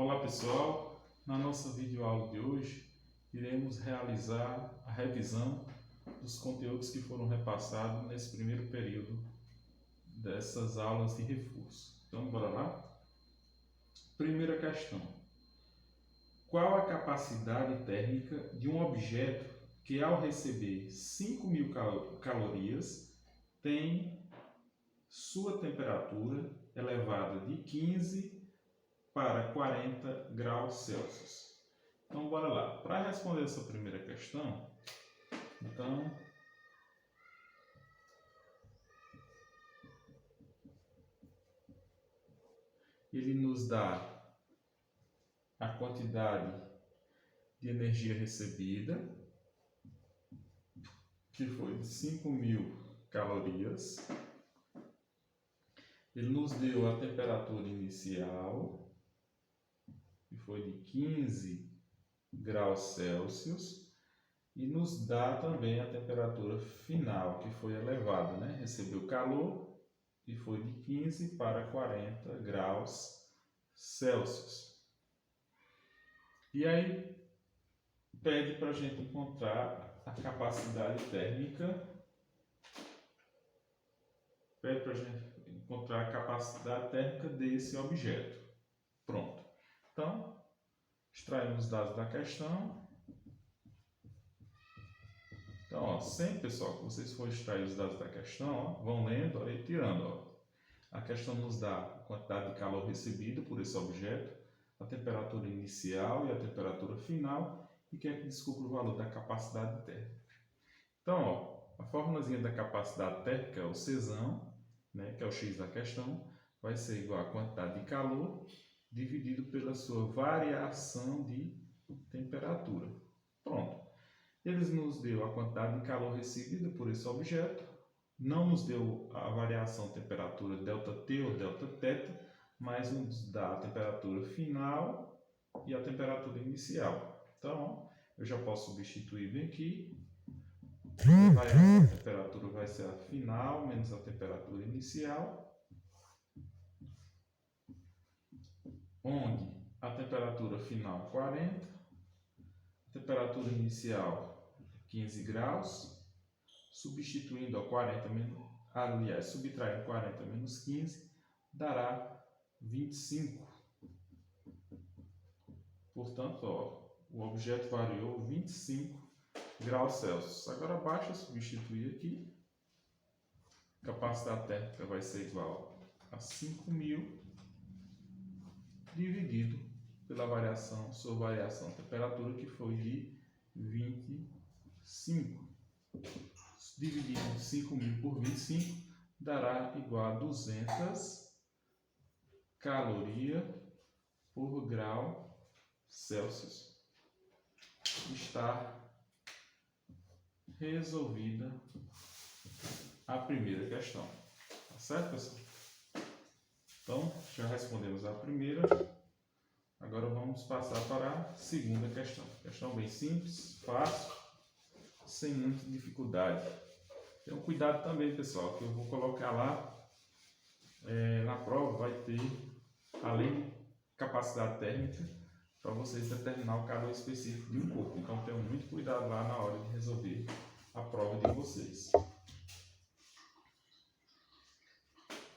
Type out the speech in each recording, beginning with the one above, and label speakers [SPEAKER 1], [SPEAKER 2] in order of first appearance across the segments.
[SPEAKER 1] Olá pessoal, na nossa videoaula de hoje iremos realizar a revisão dos conteúdos que foram repassados nesse primeiro período dessas aulas de reforço. Então bora lá? Primeira questão: qual a capacidade térmica de um objeto que ao receber 5.000 calorias tem sua temperatura elevada de 15 para 40 graus Celsius? Então, bora lá. Para responder essa primeira questão, então, ele nos dá a quantidade de energia recebida, que foi de 5.000 calorias. Ele nos deu a temperatura inicial, que foi de 15 graus Celsius, e nos dá também a temperatura final, que foi elevada, né? Recebeu calor e foi de 15 para 40 graus Celsius. E aí pede para a gente encontrar a capacidade térmica, desse objeto. Pronto. Então, extraímos os dados da questão. Então, ó, sempre, pessoal, que vocês forem extrair os dados da questão, ó, vão lendo ó, e tirando. Ó. A questão nos dá a quantidade de calor recebido por esse objeto, a temperatura inicial e a temperatura final, e quer que descubra o valor da capacidade térmica. Então, ó, a formulazinha da capacidade térmica é o Czão, né, que é o x da questão, vai ser igual a quantidade de calor dividido pela sua variação de temperatura. Pronto. Eles nos deu a quantidade de calor recebida por esse objeto, não nos deu a variação de temperatura ΔT ou Δθ, mas nos dá a temperatura final e a temperatura inicial. Então, eu já posso substituir bem aqui. A variação de temperatura vai ser a final menos a temperatura inicial, onde a temperatura final 40, a temperatura inicial 15 graus, substituindo a 40 subtraindo 40 menos 15, dará 25. Portanto, ó, o objeto variou 25 graus Celsius. Agora basta substituir aqui. A capacidade térmica vai ser igual a 5.000 dividido pela sua variação de temperatura, que foi de 25. Dividindo 5.000 por 25 dará igual a 200 calorias por grau Celsius. Está resolvida a primeira questão. Tá certo, pessoal? Então, já respondemos a primeira. Agora vamos passar para a segunda questão. Questão bem simples, fácil, sem muita dificuldade. Tenham cuidado também, pessoal, que eu vou colocar lá na prova, vai ter, além de capacidade térmica, para vocês determinar o calor específico de um corpo. Então tenham muito cuidado lá na hora de resolver a prova de vocês.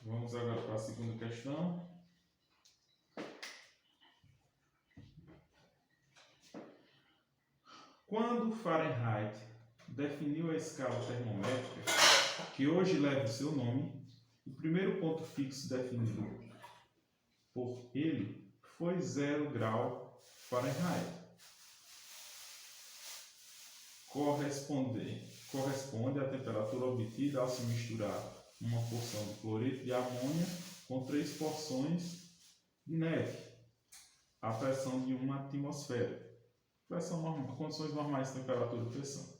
[SPEAKER 1] Vamos agora para a segunda questão. Quando Fahrenheit definiu a escala termométrica, que hoje leva o seu nome, o primeiro ponto fixo definido por ele foi 0 grau Fahrenheit. Corresponde à temperatura obtida ao se misturar uma porção de cloreto de amônia com 3 porções de neve, à pressão de uma atmosfera. Condições normais de temperatura e pressão.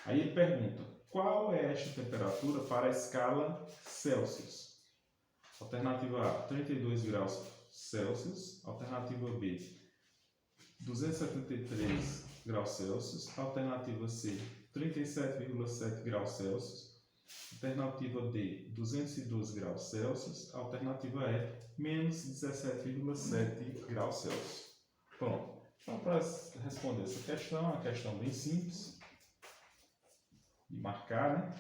[SPEAKER 1] Aí ele pergunta, qual é esta temperatura para a escala Celsius? Alternativa A, 32 graus Celsius. Alternativa B, 273 graus Celsius. Alternativa C, 37,7 graus Celsius. Alternativa D, 212 graus Celsius. Alternativa E, menos 17,7 graus Celsius. Pronto. Então, para responder essa questão, é uma questão bem simples de marcar, né?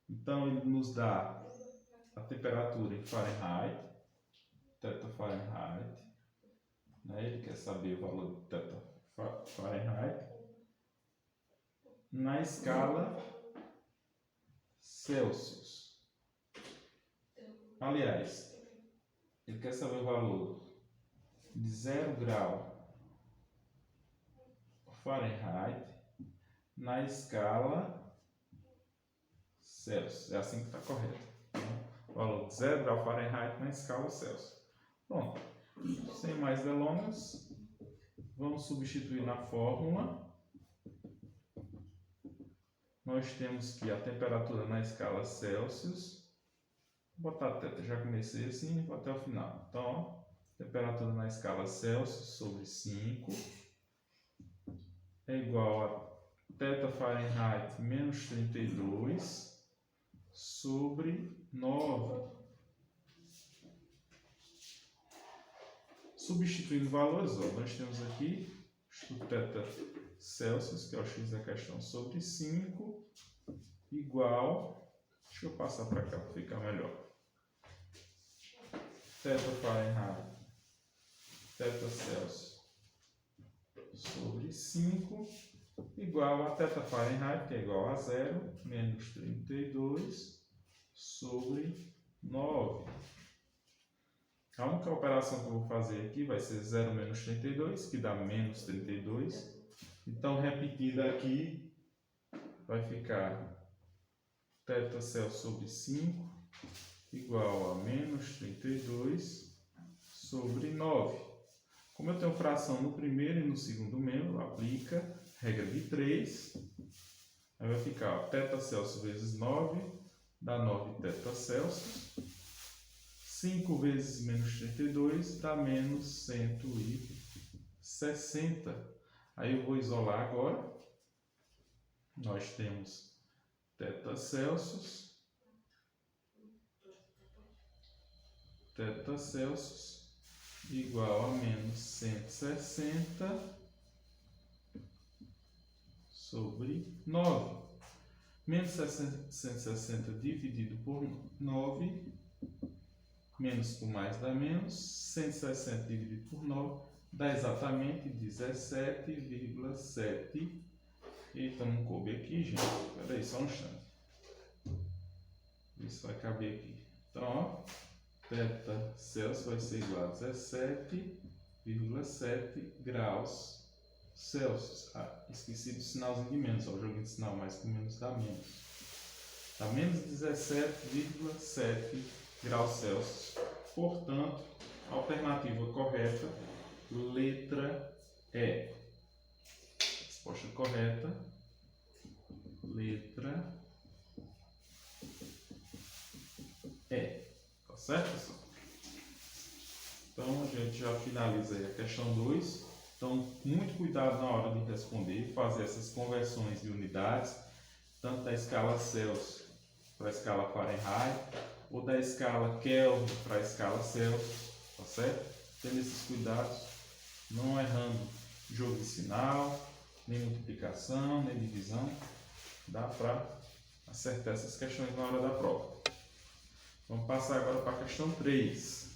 [SPEAKER 1] Então, ele nos dá a temperatura em Fahrenheit, θ Fahrenheit, né? Ele quer saber o valor de θ Fahrenheit na escala Celsius. Aliás, ele quer saber o valor de 0 grau Fahrenheit na escala Celsius. É assim que está correto. O valor de 0 grau Fahrenheit na escala Celsius. Pronto. Sem mais delongas, vamos substituir na fórmula. Nós temos que a temperatura na escala Celsius. Vou botar até, já comecei assim, vou até o final. Então, ó, temperatura na escala Celsius sobre 5 é igual a θ Fahrenheit menos 32 sobre 9. Substituindo valores, ó, nós temos aqui o θ Celsius, que é o x da questão, sobre 5, igual, deixa eu passar para cá para ficar melhor, θ Fahrenheit, θ Celsius sobre 5, igual a θ Fahrenheit, que é igual a 0, menos 32 sobre 9. A única operação que eu vou fazer aqui vai ser 0 menos 32, que dá menos 32. Então, repetindo aqui, vai ficar θ Celsius sobre 5 igual a menos 32 sobre 9. Como eu tenho fração no primeiro e no segundo membro, aplica regra de 3. Aí vai ficar ó, θ Celsius vezes 9 dá 9 θ Celsius. 5 vezes menos 32 dá menos 160. Aí eu vou isolar agora. Nós temos θ Celsius igual a menos 160 sobre 9. Menos 160 dividido por 9, menos por mais dá menos, 160 dividido por 9 dá exatamente 17,7. Eita, não coube aqui, gente. Espera aí, só um instante. Isso vai caber aqui. Então, ó, θ Celsius vai ser igual a 17,7 graus Celsius. Ah, esqueci do sinalzinho de menos. Ó, o joguinho de sinal mais com menos dá menos. Dá menos 17,7 graus Celsius. Portanto, a alternativa correta, letra E. Resposta correta, letra E. Tá certo, pessoal? Então, a gente já finaliza aí a questão 2. Então, muito cuidado na hora de responder, fazer essas conversões de unidades, tanto da escala Celsius para a escala Fahrenheit, ou da escala Kelvin para a escala Celsius, tá certo? Tendo esses cuidados, não errando jogo de sinal, nem multiplicação, nem divisão, dá para acertar essas questões na hora da prova. Vamos passar agora para a questão 3.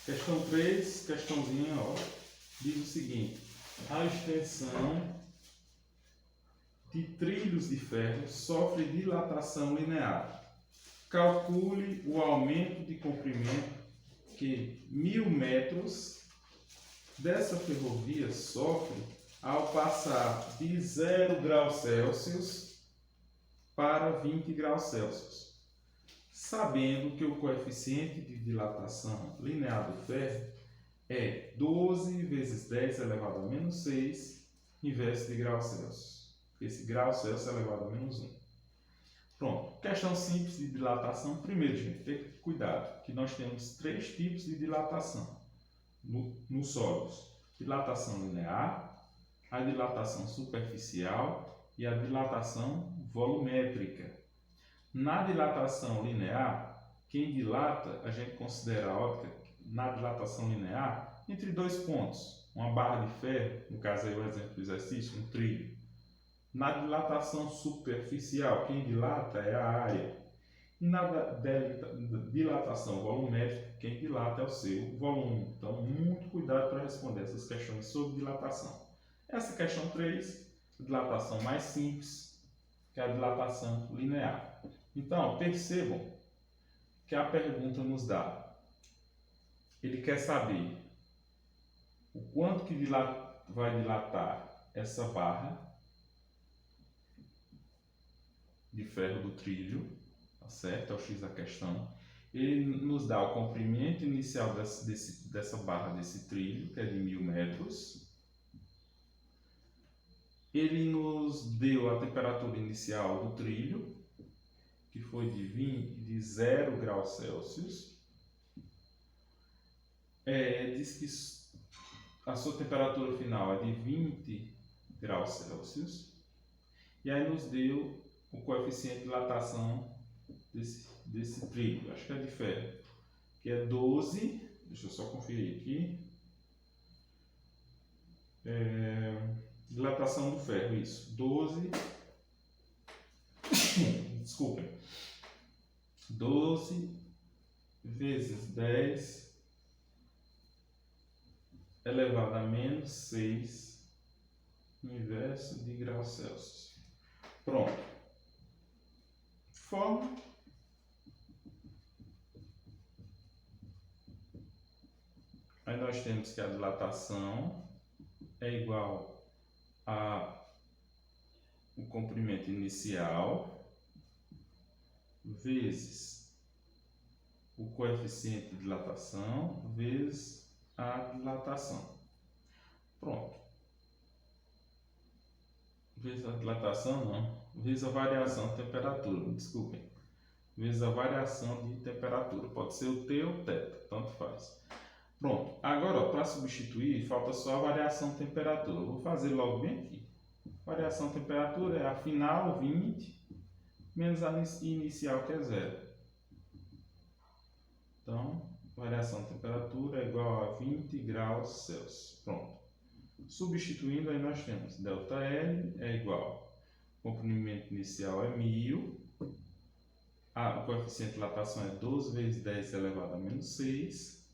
[SPEAKER 1] Questão 3, questãozinha, ó, diz o seguinte: a extensão de trilhos de ferro sofre dilatação linear. Calcule o aumento de comprimento que 1000 metros dessa ferrovia sofre ao passar de 0 graus Celsius para 20 graus Celsius. Sabendo que o coeficiente de dilatação linear do ferro é 12 vezes 10 elevado a menos 6 inverso de grau Celsius. Esse grau Celsius é elevado a menos 1. Pronto. Questão simples de dilatação. Primeiro, gente, ter cuidado que nós temos 3 tipos de dilatação nos sólidos. Dilatação linear, a dilatação superficial e a dilatação volumétrica. Na dilatação linear, quem dilata, a gente considera a óptica, na dilatação linear, entre 2 pontos. Uma barra de ferro, no caso aí o exemplo do exercício, um trilho. Na dilatação superficial, quem dilata é a área. E na dilatação volumétrica, quem dilata é o seu volume. Então, muito cuidado para responder essas questões sobre dilatação. Essa questão 3, dilatação mais simples, que é a dilatação linear. Então, percebam que a pergunta nos dá. Ele quer saber o quanto que vai dilatar essa barra de ferro do trilho, tá certo? É o X da questão. Ele nos dá o comprimento inicial dessa barra desse trilho, que é de 1000 metros. Ele nos deu a temperatura inicial do trilho, que foi de 0 graus Celsius. Diz que a sua temperatura final é de 20 graus Celsius. E aí nos deu o coeficiente de dilatação desse trilho, acho que é de ferro, que é 12, deixa eu só conferir aqui, dilatação do ferro, isso, 12, desculpem, 12 vezes 10 elevado a menos 6 inverso de graus Celsius. Pronto. Forma. Aí nós temos que a dilatação é igual a o comprimento inicial vezes o coeficiente de dilatação vezes a dilatação. Pronto. Vezes a dilatação, não. Vezes a variação de temperatura, desculpem. Vezes a variação de temperatura. Pode ser o T ou o θ, tanto faz. Pronto. Agora, para substituir, falta só a variação de temperatura. Eu vou fazer logo bem aqui. Variação de temperatura é a final, 20, menos a inicial, que é 0. Então, variação de temperatura é igual a 20 graus Celsius. Pronto. Substituindo, aí nós temos ΔL é igual, o comprimento inicial é 1000, o coeficiente de dilatação é 12 vezes 10 elevado a menos 6,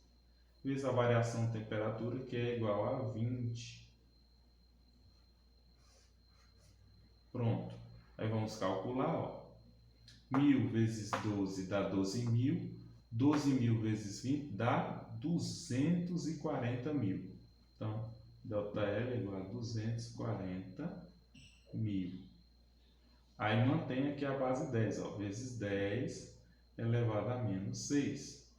[SPEAKER 1] vezes a variação de temperatura, que é igual a 20. Pronto. Aí vamos calcular, ó. 1000 vezes 12 dá 12.000, 12.000 vezes 20 dá 240.000. Então, ΔL é igual a 240.000. Aí mantém aqui a base 10, ó, vezes 10 elevado a menos 6.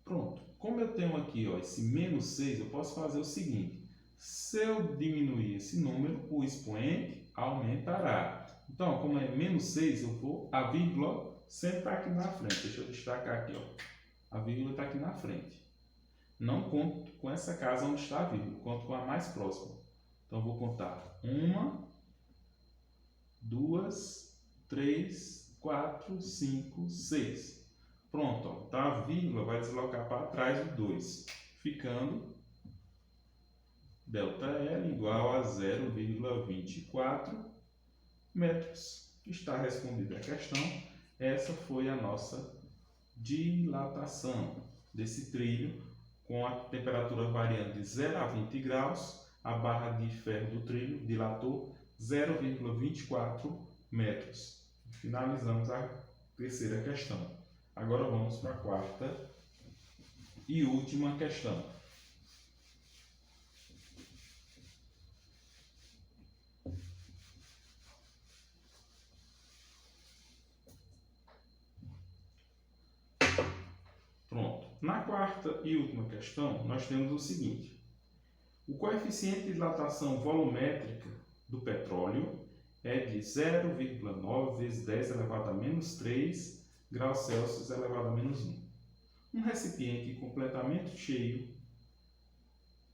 [SPEAKER 1] Pronto. Como eu tenho aqui, ó, esse menos 6, eu posso fazer o seguinte. Se eu diminuir esse número, o expoente aumentará. Então, como é menos 6, a vírgula sempre está aqui na frente. Deixa eu destacar aqui, ó. A vírgula está aqui na frente. Não conto com essa casa onde está a vírgula, conto com a mais próxima. Então, eu vou contar 1, 2, 3, 4, 5, 6. Pronto, ó, tá, a vírgula vai deslocar para trás do 2, ficando ΔL igual a 0,24 metros. Está respondida a questão. Essa foi a nossa dilatação desse trilho, com a temperatura variando de 0 a 20 graus, a barra de ferro do trilho dilatou 0,24 metros. Finalizamos a terceira questão. Agora vamos para a quarta e última questão. Pronto. Na quarta e última questão, nós temos o seguinte. O coeficiente de dilatação volumétrica do petróleo é de 0,9 vezes 10 elevado a menos 3 graus Celsius elevado a menos 1. Um recipiente completamente cheio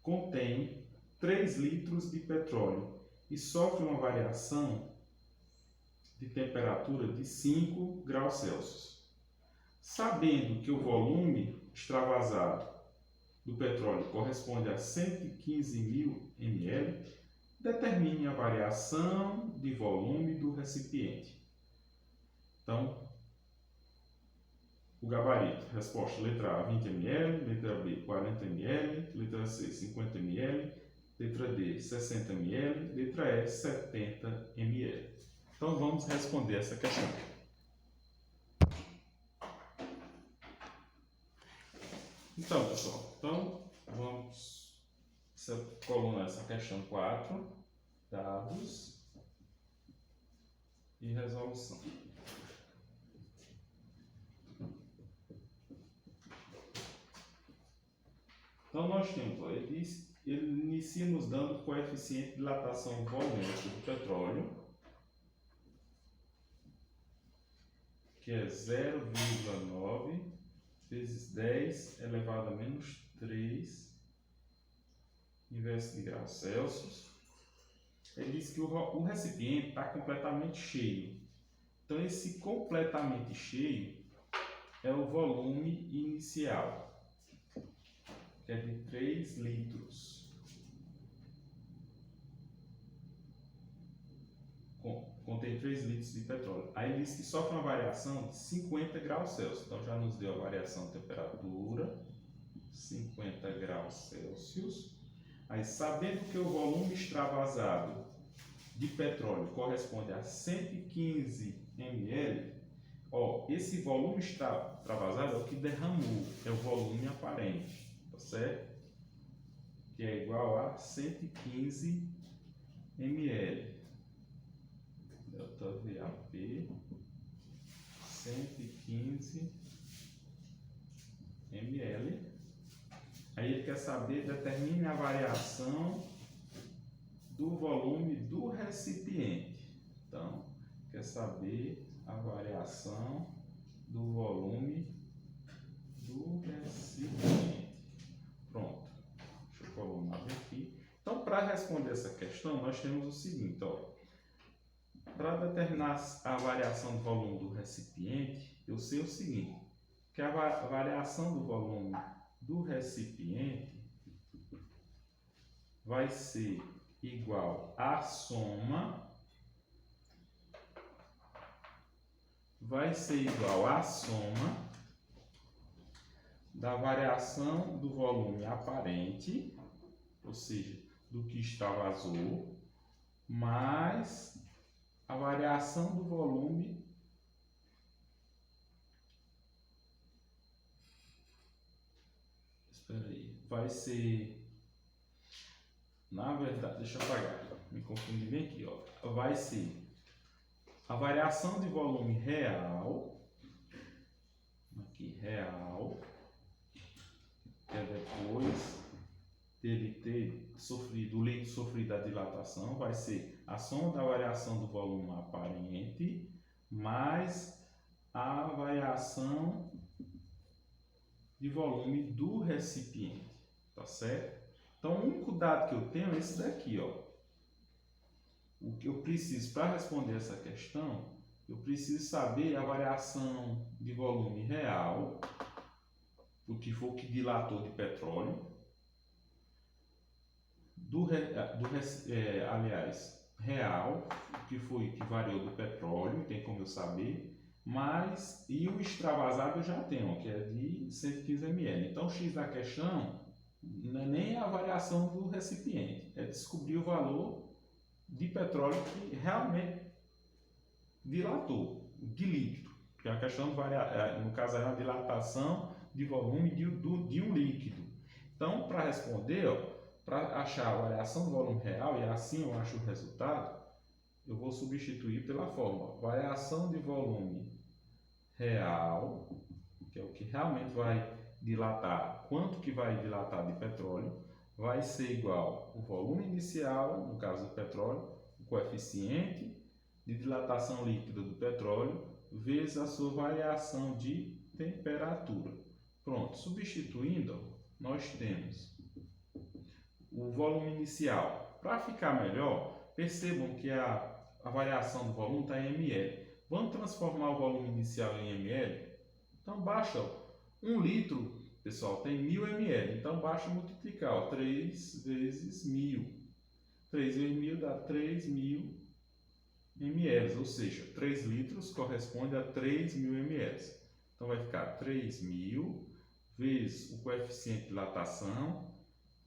[SPEAKER 1] contém 3 litros de petróleo e sofre uma variação de temperatura de 5 graus Celsius. Sabendo que o volume extravasado do petróleo corresponde a 115.000 ml, determine a variação de volume do recipiente. Então, o gabarito, resposta: letra A, 20 ml, letra B, 40 ml, letra C, 50 ml, letra D, 60 ml, letra E, 70 ml. Então, vamos responder essa questão. Então, pessoal, vamos colunar essa questão 4, dados e resolução. Então, nós temos, ele inicia nos dando o coeficiente de dilatação volêmica do petróleo, que é 0,9 vezes 10 elevado a menos 3 inverso de graus Celsius. Ele diz que o recipiente está completamente cheio. Então, esse completamente cheio é o volume inicial, que é de 3 litros. Contém 3 litros de petróleo. Aí ele diz que sofre uma variação de 50 graus Celsius. Então, já nos deu a variação de temperatura, 50 graus Celsius. Aí, sabendo que o volume extravasado de petróleo corresponde a 115 ml, esse volume extravasado é o que derramou, é o volume aparente, tá certo? Que é igual a 115 ml. Delta VAP, 115 ml. Aí ele quer saber, determine a variação do volume do recipiente. Então, quer saber a variação do volume do recipiente. Pronto. Deixa eu colocar aqui. Então, para responder essa questão, nós temos o seguinte, para determinar a variação do volume do recipiente, eu sei o seguinte, que a variação do volume do recipiente vai ser igual à soma, da variação do volume aparente, ou seja, do que extravasou, mais a variação do volume vai ser, na verdade, deixa eu apagar, me confundi bem aqui, vai ser a variação de volume real, aqui, real, que é depois dele ter sofrido, o líquido sofrido a dilatação, vai ser a soma da variação do volume aparente mais a variação de volume do recipiente, tá certo? Então, o único dado que eu tenho é esse daqui, O que eu preciso para responder essa questão, eu preciso saber a variação de volume real, o que for que dilatou de petróleo, real, o que foi que variou do petróleo, tem como eu saber, e o extravasado eu já tenho, que é de 115 ml. Então, o X da questão não é nem a variação do recipiente, é descobrir o valor de petróleo que realmente dilatou, de líquido, porque a questão no caso é uma dilatação de volume de um líquido. Então, para responder, para achar a variação do volume real, e assim eu acho o resultado, eu vou substituir pela fórmula variação de volume real, que é o que realmente vai dilatar, quanto que vai dilatar de petróleo, vai ser igual o volume inicial, no caso do petróleo, o coeficiente de dilatação líquida do petróleo vezes a sua variação de temperatura. Pronto, substituindo, nós temos o volume inicial. Para ficar melhor, percebam que a variação do volume está em ml. Vamos transformar o volume inicial em ml? Então baixa 1 litro, pessoal, tem 1000 ml. Então basta multiplicar, ó, 3 vezes 1000. 3 vezes 1000 dá 3000 ml, ou seja, 3 litros corresponde a 3000 ml. Então vai ficar 3000 vezes o coeficiente de dilatação,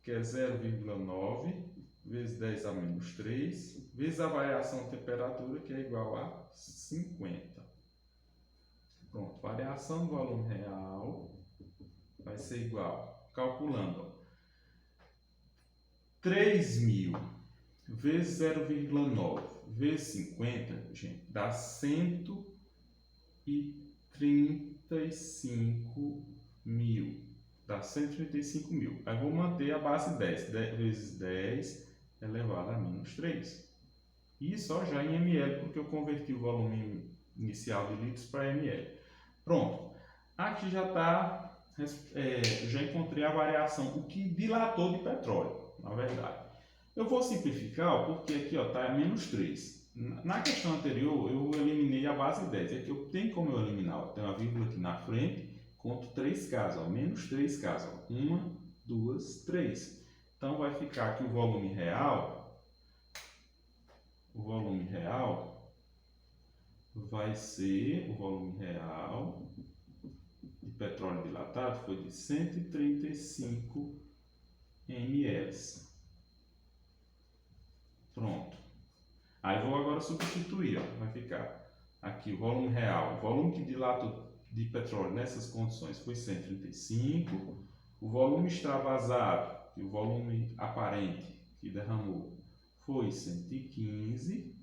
[SPEAKER 1] que é 0,9, vezes 10 a menos 3, vezes a variação de temperatura, que é igual a 50. Pronto, variação do volume real vai ser igual, calculando, 3.000 vezes 0,9 vezes 50, gente, dá 135 mil. Dá 135 mil. Aí vou manter a base 10. 10 vezes 10 elevado a menos 3. Isso ó, já em ml, porque eu converti o volume inicial de litros para ml. Pronto. Aqui já está, já encontrei a variação, o que dilatou de petróleo, na verdade. Eu vou simplificar, porque aqui está menos 3. Na questão anterior, eu eliminei a base 10. Aqui eu tenho como eu eliminar. Eu tenho uma vírgula aqui na frente, conto 3 casas, ó, menos 3 casas. 1, 2, 3. Então vai ficar aqui o volume real vai ser, o volume real de petróleo dilatado foi de 135 ml. Pronto. Aí vou agora substituir, ó, vai ficar aqui o volume real, o volume que dilatou de petróleo nessas condições foi 135, o volume extravasado, e o volume aparente que derramou foi 115,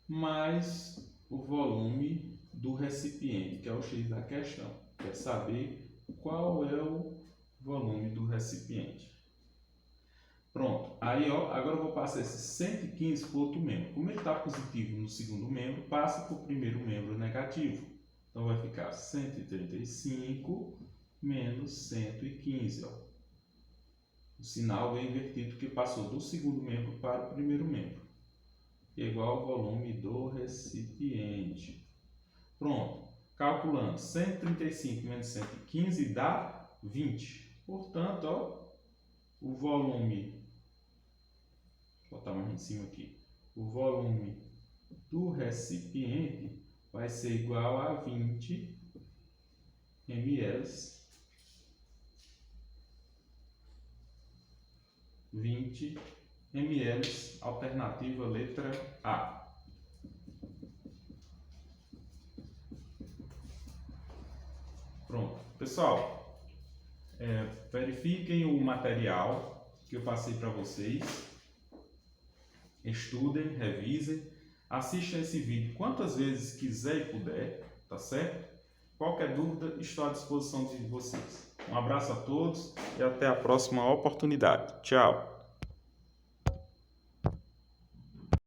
[SPEAKER 1] mais o volume do recipiente, que é o X da questão, quer saber qual é o volume do recipiente. Pronto, aí ó, agora eu vou passar esse 115 para o outro membro. Como ele está positivo no segundo membro, passa para o primeiro membro negativo. Então vai ficar 135 menos 115. Ó. O sinal vem invertido porque passou do segundo membro para o primeiro membro. Igual ao volume do recipiente. Pronto, calculando 135 menos 115 dá 20. Portanto, ó, o volume... Vou botar mais em cima aqui. O volume do recipiente vai ser igual a 20 ml. 20 ml, alternativa letra A. Pronto. Pessoal, verifiquem o material que eu passei para vocês. Estudem, revisem, assistam esse vídeo quantas vezes quiser e puder, tá certo? Qualquer dúvida, estou à disposição de vocês. Um abraço a todos e até a próxima oportunidade. Tchau!